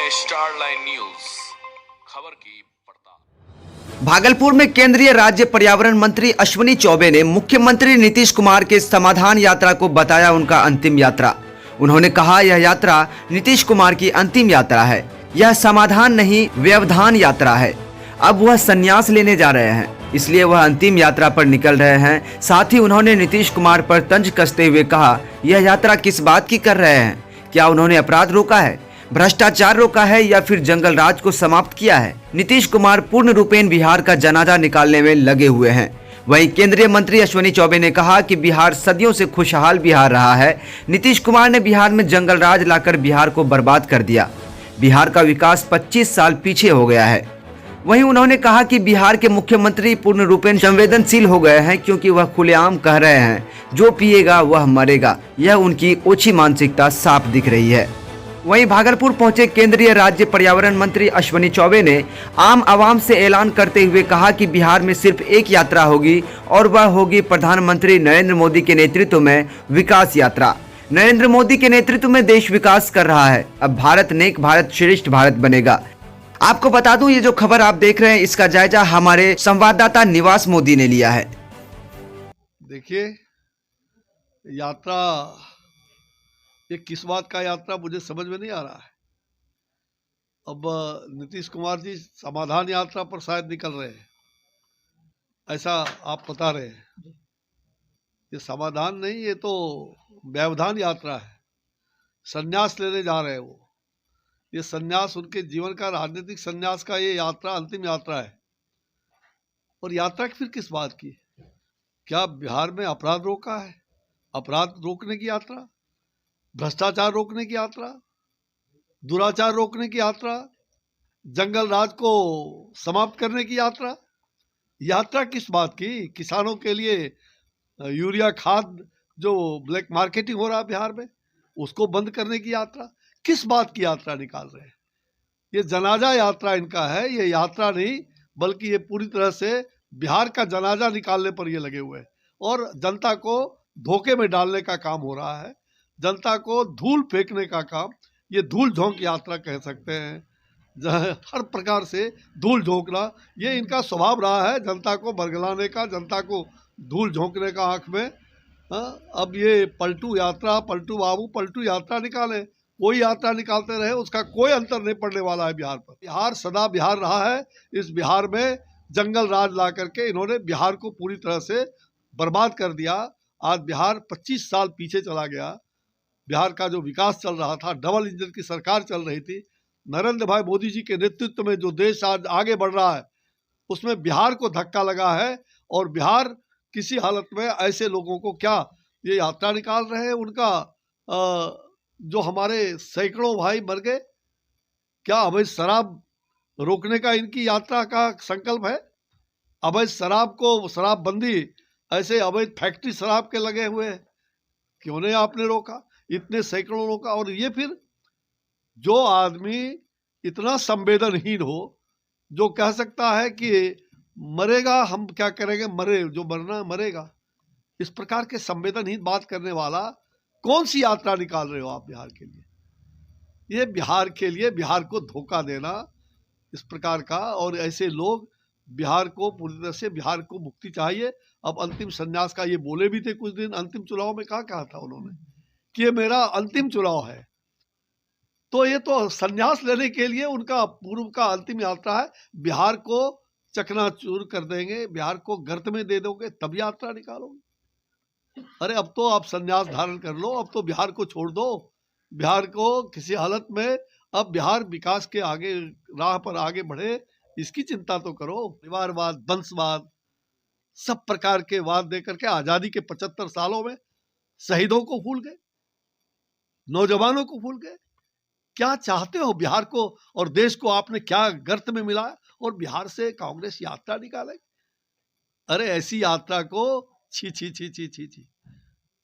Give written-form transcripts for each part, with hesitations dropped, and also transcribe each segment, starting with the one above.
हैं star line news, खबर की पड़ताल। भागलपुर में केंद्रीय राज्य पर्यावरण मंत्री अश्विनी चौबे ने मुख्यमंत्री नीतीश कुमार के समाधान यात्रा को बताया उनका अंतिम यात्रा। उन्होंने कहा, यह यात्रा नीतीश कुमार की अंतिम यात्रा है। यह समाधान नहीं, व्यवधान यात्रा है। अब वह संन्यास लेने जा रहे हैं, इसलिए वह अंतिम यात्रा पर निकल रहे हैं। साथ ही उन्होंने नीतीश कुमार पर तंज कसते हुए कहा, यह यात्रा किस बात की कर रहे हैं? क्या उन्होंने अपराध रोका है, भ्रष्टाचार रोका है या फिर जंगल राज को समाप्त किया है? नीतीश कुमार पूर्ण रूपेण बिहार का जनाजा निकालने में लगे हुए हैं। वहीं केंद्रीय मंत्री अश्विनी चौबे ने कहा कि बिहार सदियों से खुशहाल बिहार रहा है। नीतीश कुमार ने बिहार में जंगल राज लाकर बिहार को बर्बाद कर दिया। बिहार का विकास 25 साल पीछे हो गया है। वहीं उन्होंने कहा कि बिहार के मुख्यमंत्री पूर्ण रूपेण संवेदनशील हो गए हैं, क्योंकि वह खुलेआम कह रहे हैं, जो पिएगा वह मरेगा। यह उनकी ओछी मानसिकता साफ दिख रही है। वहीं भागलपुर पहुंचे केंद्रीय राज्य पर्यावरण मंत्री अश्विनी चौबे ने आम आवाम से ऐलान करते हुए कहा कि बिहार में सिर्फ एक यात्रा होगी और वह होगी प्रधानमंत्री नरेंद्र मोदी के नेतृत्व में विकास यात्रा। नरेंद्र मोदी के नेतृत्व में देश विकास कर रहा है। अब भारत नेक भारत श्रेष्ठ भारत बनेगा। आपको बता दूं, ये जो खबर आप देख रहे हैं, इसका जायजा हमारे संवाददाता निवास मोदी ने लिया है। देखिए, यात्रा ये किस बात का यात्रा मुझे समझ में नहीं आ रहा है। अब नीतीश कुमार जी समाधान यात्रा पर शायद निकल रहे हैं, ऐसा आप बता रहे हैं। ये समाधान नहीं, ये तो व्यवधान यात्रा है। संन्यास लेने जा रहे हैं वो। ये संन्यास उनके जीवन का, राजनीतिक संन्यास का ये यात्रा अंतिम यात्रा है। और यात्रा फिर किस बात की? क्या बिहार में अपराध रोका है? अपराध रोकने की यात्रा, भ्रष्टाचार रोकने की यात्रा, दुराचार रोकने की यात्रा, जंगल राज को समाप्त करने की यात्रा। यात्रा किस बात की? किसानों के लिए यूरिया खाद जो ब्लैक मार्केटिंग हो रहा है बिहार में, उसको बंद करने की यात्रा। किस बात की यात्रा निकाल रहे हैं? ये जनाजा यात्रा इनका है। ये यात्रा नहीं, बल्कि ये पूरी तरह से बिहार का जनाजा निकालने पर ये लगे हुए हैं और जनता को धोखे में डालने का काम हो रहा है। जनता को धूल फेंकने का काम, ये धूल झोंक यात्रा कह सकते हैं। हर प्रकार से धूल झोंकना ये इनका स्वभाव रहा है, जनता को बरगलाने का, जनता को धूल झोंकने का आँख में। अब ये पलटू यात्रा, पलटू बाबू पलटू यात्रा निकाले, कोई यात्रा निकालते रहे, उसका कोई अंतर नहीं पड़ने वाला है बिहार पर। बिहार सदा बिहार रहा है। इस बिहार में जंगल राज ला करके इन्होंने बिहार को पूरी तरह से बर्बाद कर दिया। आज बिहार 25 साल पीछे चला गया। बिहार का जो विकास चल रहा था, डबल इंजन की सरकार चल रही थी, नरेंद्र भाई मोदी जी के नेतृत्व में जो देश आज आगे बढ़ रहा है, उसमें बिहार को धक्का लगा है। और बिहार किसी हालत में ऐसे लोगों को क्या ये यात्रा निकाल रहे हैं उनका, जो हमारे सैकड़ों भाई मर गए, क्या अवैध शराब रोकने का इनकी यात्रा का संकल्प है? अवैध शराब को, शराबबंदी, ऐसे अवैध फैक्ट्री शराब के लगे हुए हैं, क्यों नहीं आपने रोका? इतने सैकड़ों रोका। और ये फिर जो आदमी इतना संवेदनहीन हो, जो कह सकता है कि मरेगा, हम क्या करेंगे, मरे, जो मरना मरेगा, इस प्रकार के संवेदनहीन बात करने वाला कौन सी यात्रा निकाल रहे हो आप बिहार के लिए? ये बिहार के लिए बिहार को धोखा देना इस प्रकार का। और ऐसे लोग बिहार को पूरी तरह से, बिहार को मुक्ति चाहिए। अब अंतिम संन्यास का ये बोले भी थे कुछ दिन, अंतिम चुनाव में कहा था उन्होंने कि ये मेरा अंतिम चुनाव है। तो ये तो संन्यास लेने के लिए उनका पूर्व का अंतिम यात्रा है। बिहार को चकनाचूर कर देंगे, बिहार को गर्त में दे दोगे, तब यात्रा निकालोगे। अरे अब तो आप संन्यास धारण कर लो, अब तो बिहार को छोड़ दो। बिहार को किसी हालत में, अब बिहार विकास के आगे राह पर आगे बढ़े, इसकी चिंता तो करो। परिवारवाद, वंशवाद, सब प्रकार के वाद देकर के आजादी के 75 सालों में शहीदों को भूल गए, नौजवानों को भूल गए। क्या चाहते हो बिहार को और देश को? आपने क्या गर्त में मिलाया और बिहार से कांग्रेस यात्रा निकालेगी? अरे ऐसी यात्रा को छी छी छी छी छी छी,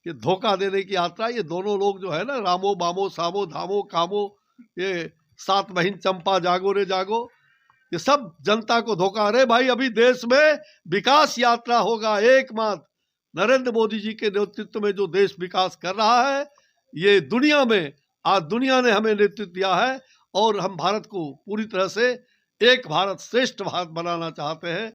ये धोखा देने की यात्रा। ये दोनों लोग जो है ना, रामो बामो सामो धामो कामो, ये 7 बहिन चंपा जागो रे जागो, ये सब जनता को धोखा। अरे भाई, अभी देश में विकास यात्रा होगा एकमात्र नरेंद्र मोदी जी के नेतृत्व में जो देश विकास कर रहा है। ये दुनिया में, आज दुनिया ने हमें नेतृत्व दिया है और हम भारत को पूरी तरह से एक भारत श्रेष्ठ भारत बनाना चाहते हैं।